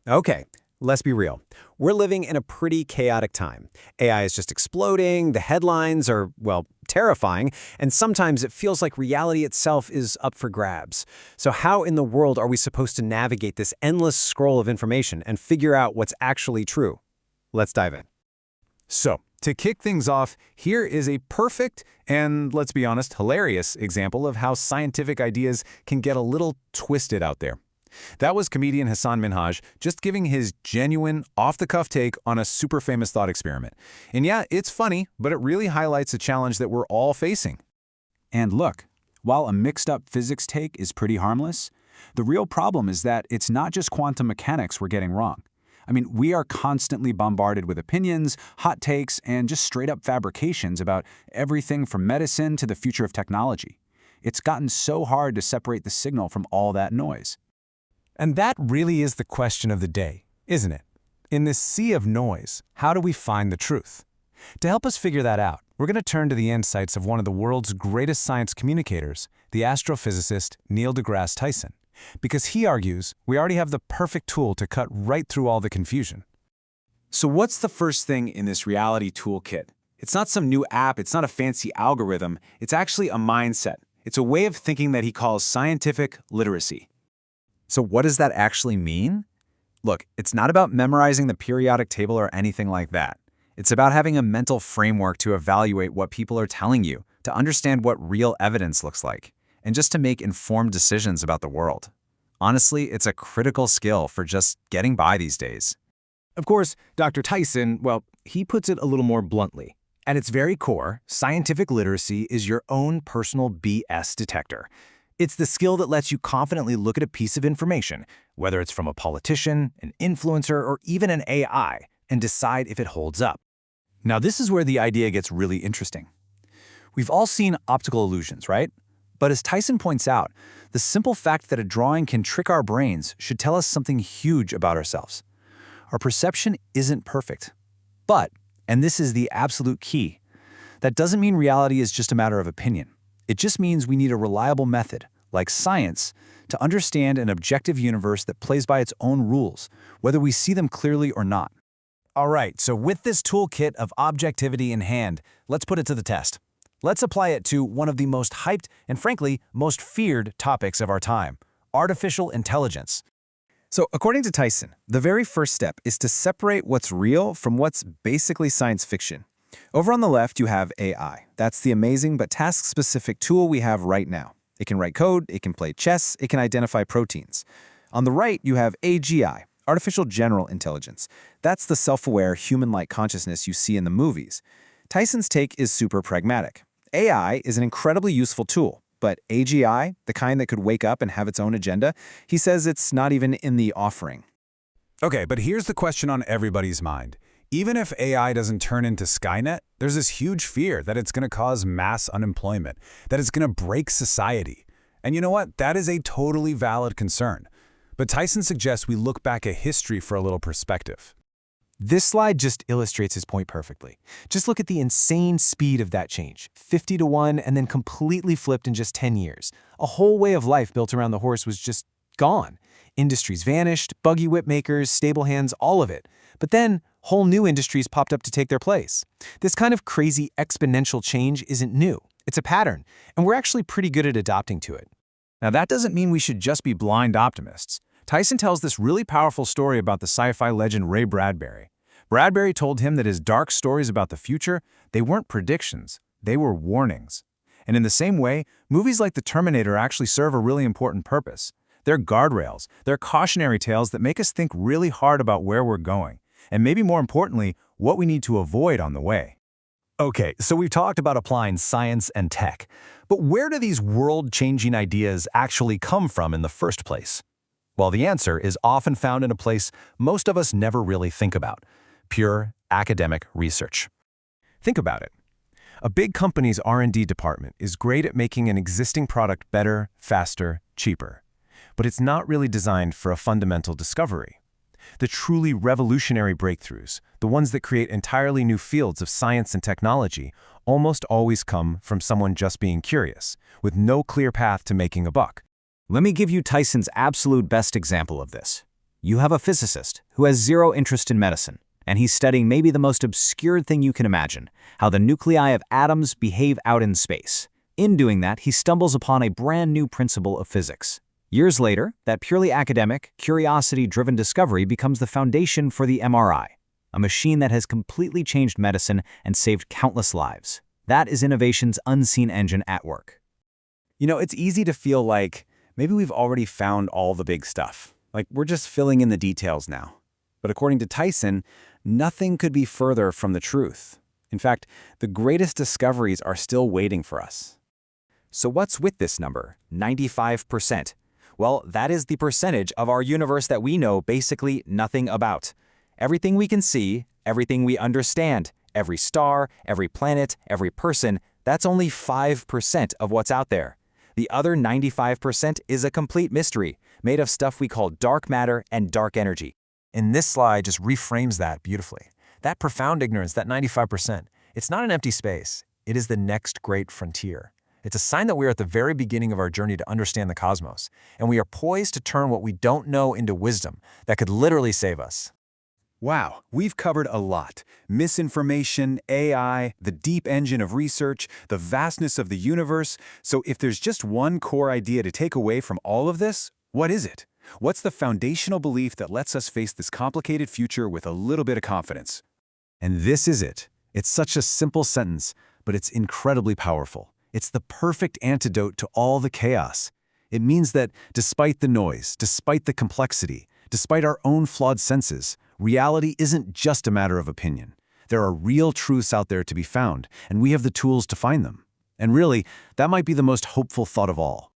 Okay, let's be real. We're living in a pretty chaotic time. AI is just exploding, the headlines are, well, terrifying, and sometimes it feels like reality itself is up for grabs. So how in the world are we supposed to navigate this endless scroll of information and figure out what's actually true? Let's dive in. So, to kick things off, here is a perfect and, let's be honest, hilarious example of how scientific ideas can get a little twisted out there. That was comedian Hasan Minhaj just giving his genuine, off-the-cuff take on a super famous thought experiment. And yeah, it's funny, but it really highlights a challenge that we're all facing. And look, while a mixed-up physics take is pretty harmless, the real problem is that it's not just quantum mechanics we're getting wrong. I mean, we are constantly bombarded with opinions, hot takes, and just straight-up fabrications about everything from medicine to the future of technology. It's gotten so hard to separate the signal from all that noise. And that really is the question of the day, isn't it? In this sea of noise, how do we find the truth? To help us figure that out, we're going to turn to the insights of one of the world's greatest science communicators, the astrophysicist Neil deGrasse Tyson, because he argues we already have the perfect tool to cut right through all the confusion. So what's the first thing in this reality toolkit? It's not some new app, it's not a fancy algorithm, it's actually a mindset. It's a way of thinking that he calls scientific literacy. So what does that actually mean? Look, it's not about memorizing the periodic table or anything like that. It's about having a mental framework to evaluate what people are telling you, to understand what real evidence looks like, and just to make informed decisions about the world. Honestly, it's a critical skill for just getting by these days. Of course, Dr. Tyson, well, he puts it a little more bluntly. At its very core, scientific literacy is your own personal BS detector. It's the skill that lets you confidently look at a piece of information, whether it's from a politician, an influencer, or even an AI, and decide if it holds up. Now, this is where the idea gets really interesting. We've all seen optical illusions, right? But as Tyson points out, the simple fact that a drawing can trick our brains should tell us something huge about ourselves. Our perception isn't perfect. But, and this is the absolute key, that doesn't mean reality is just a matter of opinion. It just means we need a reliable method, like science, to understand an objective universe that plays by its own rules, whether we see them clearly or not. All right, so with this toolkit of objectivity in hand, let's put it to the test. Let's apply it to one of the most hyped and, frankly, most feared topics of our time, artificial intelligence. So according to Tyson, the very first step is to separate what's real from what's basically science fiction. Over on the left, you have AI. That's the amazing but task-specific tool we have right now. It can write code, it can play chess, it can identify proteins. On the right, you have AGI, artificial general intelligence. That's the self-aware, human-like consciousness you see in the movies. Tyson's take is super pragmatic. AI is an incredibly useful tool, but AGI, the kind that could wake up and have its own agenda, he says it's not even in the offering. Okay, but here's the question on everybody's mind. Even if AI doesn't turn into Skynet, there's this huge fear that it's going to cause mass unemployment, that it's going to break society. And you know what? That is a totally valid concern. But Tyson suggests we look back at history for a little perspective. This slide just illustrates his point perfectly. Just look at the insane speed of that change, 50 to 1 and then completely flipped in just 10 years. A whole way of life built around the horse was just gone. Industries vanished, buggy whip makers, stable hands, all of it. But then, whole new industries popped up to take their place. This kind of crazy exponential change isn't new. It's a pattern, and we're actually pretty good at adapting to it. Now, that doesn't mean we should just be blind optimists. Tyson tells this really powerful story about the sci-fi legend Ray Bradbury. Bradbury told him that his dark stories about the future, they weren't predictions, they were warnings. And in the same way, movies like The Terminator actually serve a really important purpose. They're guardrails, they're cautionary tales that make us think really hard about where we're going, and maybe more importantly, what we need to avoid on the way. Okay, so we've talked about applying science and tech, but where do these world-changing ideas actually come from in the first place? Well, the answer is often found in a place most of us never really think about: pure academic research. Think about it. A big company's R&D department is great at making an existing product better, faster, cheaper. But it's not really designed for a fundamental discovery. The truly revolutionary breakthroughs, the ones that create entirely new fields of science and technology, almost always come from someone just being curious, with no clear path to making a buck. Let me give you Tyson's absolute best example of this. You have a physicist who has zero interest in medicine, and he's studying maybe the most obscure thing you can imagine, how the nuclei of atoms behave out in space. In doing that, he stumbles upon a brand new principle of physics. Years later, that purely academic, curiosity-driven discovery becomes the foundation for the MRI, a machine that has completely changed medicine and saved countless lives. That is innovation's unseen engine at work. You know, it's easy to feel like maybe we've already found all the big stuff. Like we're just filling in the details now. But according to Tyson, nothing could be further from the truth. In fact, the greatest discoveries are still waiting for us. So what's with this number, 95%? Well, that is the percentage of our universe that we know basically nothing about. Everything we can see, everything we understand, every star, every planet, every person, that's only 5% of what's out there. The other 95% is a complete mystery, made of stuff we call dark matter and dark energy. And this slide just reframes that beautifully. That profound ignorance, that 95%, it's not an empty space. It is the next great frontier. It's a sign that we are at the very beginning of our journey to understand the cosmos, and we are poised to turn what we don't know into wisdom that could literally save us. Wow, we've covered a lot. Misinformation, AI, the deep engine of research, the vastness of the universe. So if there's just one core idea to take away from all of this, what is it? What's the foundational belief that lets us face this complicated future with a little bit of confidence? And this is it. It's such a simple sentence, but it's incredibly powerful. It's the perfect antidote to all the chaos. It means that despite the noise, despite the complexity, despite our own flawed senses, reality isn't just a matter of opinion. There are real truths out there to be found, and we have the tools to find them. And really, that might be the most hopeful thought of all.